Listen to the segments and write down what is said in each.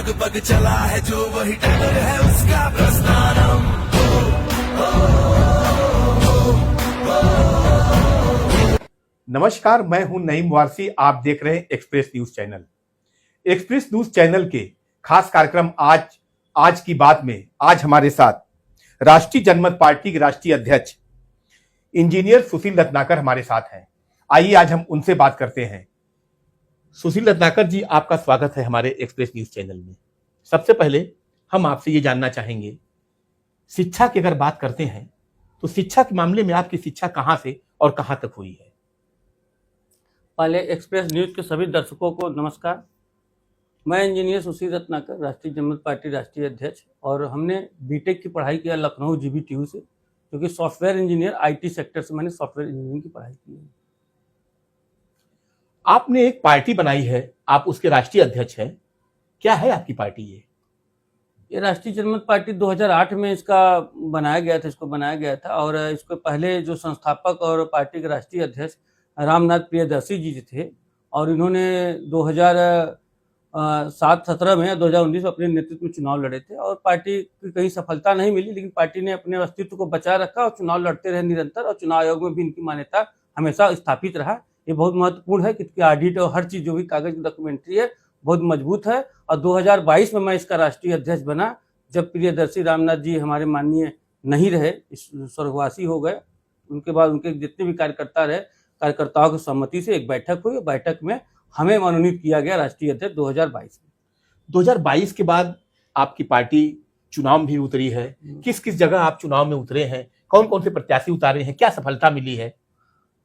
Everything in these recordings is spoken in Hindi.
पग पग चला है जो वही टक्कर है उसका प्रस्थानम। नमस्कार, मैं हूं नईम वारसी। आप देख रहे हैं express news channel. Express news channel के खास कार्यक्रम आज की बात में आज हमारे साथ राष्ट्रीय जनमत पार्टी के राष्ट्रीय अध्यक्ष इंजीनियर सुशील रत्नाकर हमारे साथ हैं। आइए आज हम उनसे बात करते हैं। सुशील रत्नाकर जी, आपका स्वागत है हमारे एक्सप्रेस न्यूज चैनल में। सबसे पहले हम आपसे ये जानना चाहेंगे, शिक्षा की अगर बात करते हैं तो शिक्षा के मामले में आपकी शिक्षा कहां से और कहां तक हुई है? पहले एक्सप्रेस न्यूज के सभी दर्शकों को नमस्कार। मैं इंजीनियर सुशील रत्नाकर, राष्ट्रीय जनमत पार्टी राष्ट्रीय अध्यक्ष, और हमने बीटेक की पढ़ाई किया लखनऊ जीबीटीयू से, जो कि सॉफ्टवेयर इंजीनियर आईटी सेक्टर से मैंने सॉफ्टवेयर इंजीनियरिंग की पढ़ाई की है। आपने एक पार्टी बनाई है, आप उसके राष्ट्रीय अध्यक्ष हैं। क्या है आपकी पार्टी? ये राष्ट्रीय जनमत पार्टी 2008 में इसको बनाया गया था और इसके पहले जो संस्थापक और पार्टी के राष्ट्रीय अध्यक्ष रामनाथ प्रियदर्शी जी थे, और इन्होंने 2017 में 2019 में अपने नेतृत्व में चुनाव लड़े थे और पार्टी की कहीं सफलता नहीं मिली, लेकिन पार्टी ने अपने अस्तित्व को बचा रखा और चुनाव लड़ते रहे निरंतर, और चुनाव आयोग में भी इनकी मान्यता हमेशा स्थापित रहा। ये बहुत महत्वपूर्ण है कि इसकी ऑडिट और हर चीज़ जो भी कागज की डॉक्यूमेंट्री है बहुत मजबूत है। और 2022 में मैं इसका राष्ट्रीय अध्यक्ष बना, जब प्रियदर्शी रामनाथ जी हमारे माननीय नहीं रहे, स्वर्गवासी हो गए। उनके बाद उनके जितने भी कार्यकर्ताओं की सहमति से एक बैठक हुई। बैठक में हमें मनोनीत किया गया राष्ट्रीय अध्यक्ष 2022 में। 2022 के बाद आपकी पार्टी चुनाव में भी उतरी है। किस किस जगह आप चुनाव में उतरे हैं? कौन कौन से प्रत्याशी उतारे हैं? क्या सफलता मिली है?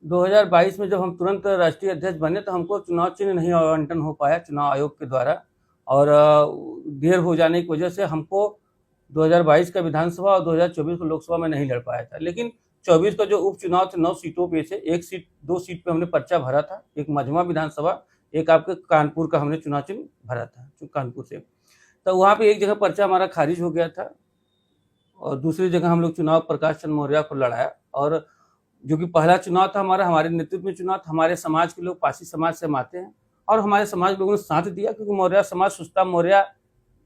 2022 में जब हम तुरंत राष्ट्रीय अध्यक्ष बने तो हमको चुनाव चिन्ह नहीं आवंटन हो पाया चुनाव आयोग के द्वारा, और देर हो जाने की वजह से हमको 2022 का विधानसभा और 2024 को लोकसभा में नहीं लड़ पाया था। लेकिन 24 का जो उपचुनाव थे 9 सीटों पे से 2 सीट पे हमने पर्चा भरा था। एक मझवा विधानसभा, एक आपके कानपुर का हमने चुनाव चिन्ह भरा था कानपुर से। तो वहाँ पे एक जगह पर्चा हमारा खारिज हो गया था और दूसरी जगह हम लोग चुनाव प्रकाश चंद्र मौर्य को लड़ाया, और जो कि पहला चुनाव था हमारे नेतृत्व में चुनाव था। हमारे समाज के लोग पासी समाज से हम आते हैं और हमारे समाज के लोगों ने साथ दिया, क्योंकि मौर्य समाज सुस्ता मौर्य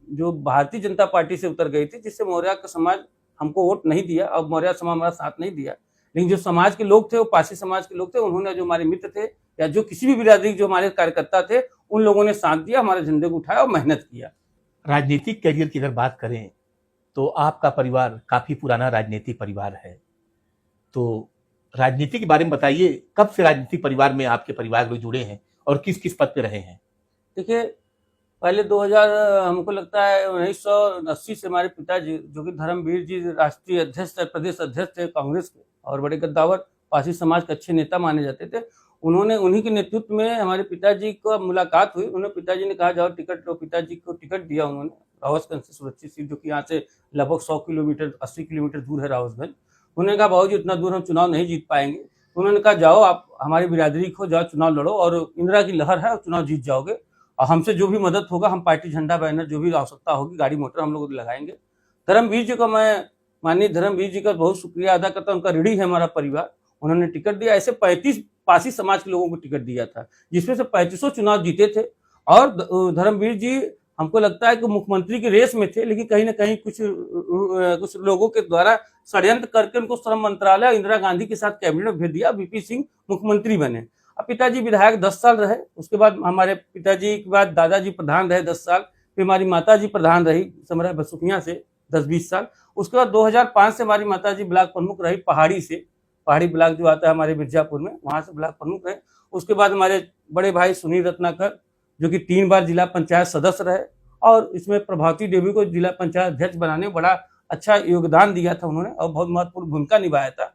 जो भारतीय जनता पार्टी से उतर गई थी, जिससे मौर्य का समाज हमको वोट नहीं दिया और मौर्य समाज हमारा साथ नहीं दिया। लेकिन जो समाज के लोग थे, वो पासी समाज के लोग थे, उन्होंने जो हमारे मित्र थे या जो किसी भी बिरादरी जो हमारे कार्यकर्ता थे, उन लोगों ने साथ दिया, हमारे झंडे को उठाया और मेहनत किया। राजनीतिक करियर की अगर बात करें तो आपका परिवार काफी पुराना राजनीतिक परिवार है, तो राजनीति के बारे में बताइए। कब से राजनीतिक परिवार में आपके परिवार लोग जुड़े हैं और किस किस पद पे रहे हैं? देखिए, पहले 2000 हमको लगता है 1980 से हमारे पिताजी, जो कि धर्मवीर जी राष्ट्रीय अध्यक्ष थे, प्रदेश अध्यक्ष थे कांग्रेस के, और बड़े गद्दावर पासी समाज के अच्छे नेता माने जाते थे। उन्हीं के नेतृत्व में हमारे पिताजी को मुलाकात हुई। उन्होंने पिताजी ने कहा जाओ टिकट लो, पिताजी को टिकट दिया उन्होंने। रावसगंज से सुरक्षित सीट, जो कि यहाँ से लगभग 100 किलोमीटर 80 किलोमीटर दूर है रावसगंज। उन्होंने कहा बाबूजी इतना दूर हम चुनाव नहीं जीत पाएंगे। उन्होंने कहा जाओ आप हमारी बिरादरी को, जाओ चुनाव लड़ो और इंदिरा की लहर है और चुनाव जीत जाओगे, और हमसे जो भी मदद होगा हम पार्टी झंडा बैनर जो भी आवश्यकता होगी, गाड़ी मोटर हम लोग लगाएंगे। धर्मवीर जी को मैं माननीय धर्मवीर जी का बहुत शुक्रिया अदा करता हूँ, उनका ऋणी है हमारा परिवार। उन्होंने टिकट दिया। ऐसे 35 पासी समाज के लोगों को टिकट दिया था, जिसमें से 3500 चुनाव जीते थे। और धर्मवीर जी हमको लगता है कि मुख्यमंत्री की रेस में थे, लेकिन कहीं ना कहीं कुछ लोगों के द्वारा षड्यंत्र करके उनको श्रम मंत्रालय और इंदिरा गांधी के साथ कैबिनेट में भेज दिया। वीपी सिंह मुख्यमंत्री बने। अब पिताजी विधायक 10 साल रहे। उसके बाद हमारे पिताजी के बाद दादाजी प्रधान रहे 10 साल। फिर हमारी माता जी प्रधान रही समरा बसुकिया से 10-20 साल। उसके बाद 2005 से हमारी माता जी ब्लॉक प्रमुख रही पहाड़ी ब्लॉक जो आता है हमारे मिर्जापुर में, वहाँ से ब्लॉक प्रमुख रहे। उसके बाद हमारे बड़े भाई सुनील रत्नाकर, जो कि 3 बार जिला पंचायत सदस्य रहे, और इसमें प्रभावती देवी को जिला पंचायत अध्यक्ष बनाने में बड़ा अच्छा योगदान दिया था उन्होंने, और बहुत महत्वपूर्ण भूमिका निभाया था।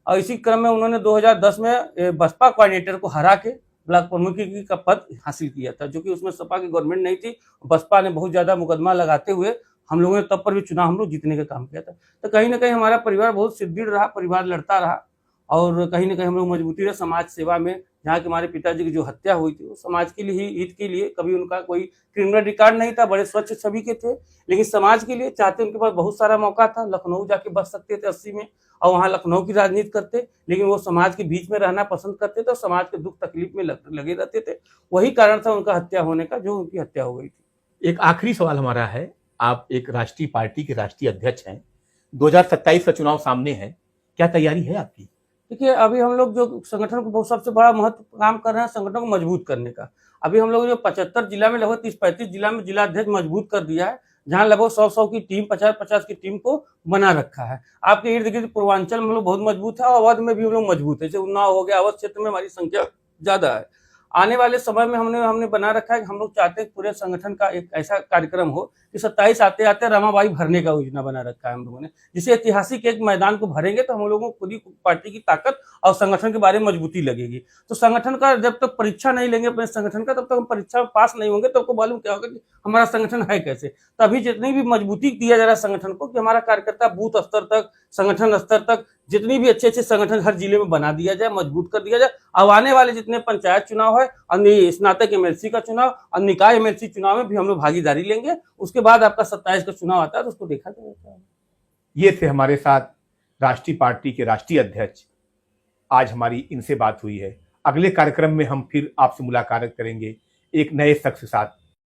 और इसी क्रम में उन्होंने 2010 में बसपा कोऑर्डिनेटर को हरा के ब्लॉक प्रमुखी का पद हासिल किया था, जो कि उसमें सपा की गवर्नमेंट नहीं थी। बसपा ने बहुत ज्यादा मुकदमा लगाते हुए हम लोगों ने तब पर भी चुनाव हम लोग जीतने का काम किया था। तो कहीं ना कहीं हमारा परिवार बहुत सुदृढ़ रहा, परिवार लड़ता रहा, और कहीं ना कहीं हम लोग मजबूती रहे समाज सेवा में। जहाँ के हमारे पिताजी की जो हत्या हुई थी वो समाज के लिए ही, हित के लिए, कभी उनका कोई क्रिमिनल रिकॉर्ड नहीं था, बड़े स्वच्छ छवि के थे, लेकिन समाज के लिए चाहते, उनके पास बहुत सारा मौका था। लखनऊ जाके बस सकते थे 80 में, और वहाँ लखनऊ की राजनीति करते, लेकिन वो समाज के बीच में रहना पसंद करते थे और समाज के दुख तकलीफ में लगे रहते थे। वही कारण था उनका हत्या होने का, जो उनकी हत्या हो गई थी। एक आखिरी सवाल हमारा है, आप एक राष्ट्रीय पार्टी के राष्ट्रीय अध्यक्ष हैं, 2027 का चुनाव सामने है, क्या तैयारी है आपकी? देखिए, अभी हम लोग जो संगठन को बहुत सबसे बड़ा महत्व काम कर रहे हैं संगठन को मजबूत करने का। अभी हम लोग जो 75 जिला में लगभग 30-35 जिला में जिला अध्यक्ष मजबूत कर दिया है, जहां लगभग 100-100 की टीम, 50-50 की टीम को बना रखा है। आपके इर्द गिर्द पूर्वांचल में हम लोग बहुत मजबूत है और अवध में भी हम लोग मजबूत है। जैसे उन्नाव हो गया, अवध क्षेत्र में हमारी संख्या ज्यादा है। आने वाले समय में हमने बना रखा है कि हम लोग चाहते हैं पूरे संगठन का एक ऐसा कार्यक्रम हो कि 27 आते आते रमाबाई भरने का योजना बना रखा है हम लोगों ने, जिसे ऐतिहासिक एक मैदान को भरेंगे तो हम लोगों को खुद ही पार्टी की ताकत और संगठन के बारे में मजबूती लगेगी। तो संगठन का जब तक परीक्षा नहीं लेंगे अपने संगठन का, तब तक हम परीक्षा में पास नहीं होंगे, तो आपको मालूम क्या होगा कि हमारा संगठन है कैसे। तभी जितनी भी मजबूती दिया जा रहा है संगठन को कि हमारा कार्यकर्ता बूथ स्तर तक, संगठन स्तर तक जितनी भी अच्छे संगठन हर जिले में बना दिया जाए, मजबूत कर दिया जाए। अब आने वाले जितने पंचायत चुनाव है और स्नातक एमएलसी का चुनाव और निकाय एमएलसी चुनाव में भी हम लोग भागीदारी लेंगे। उसके बाद आपका 27 का चुनाव आता है तो उसको देखा जाएगा। ये थे हमारे साथ राष्ट्रीय पार्टी के राष्ट्रीय अध्यक्ष। आज हमारी इनसे बात हुई है। अगले कार्यक्रम में हम फिर आपसे मुलाकात करेंगे एक नए शख्स के साथ।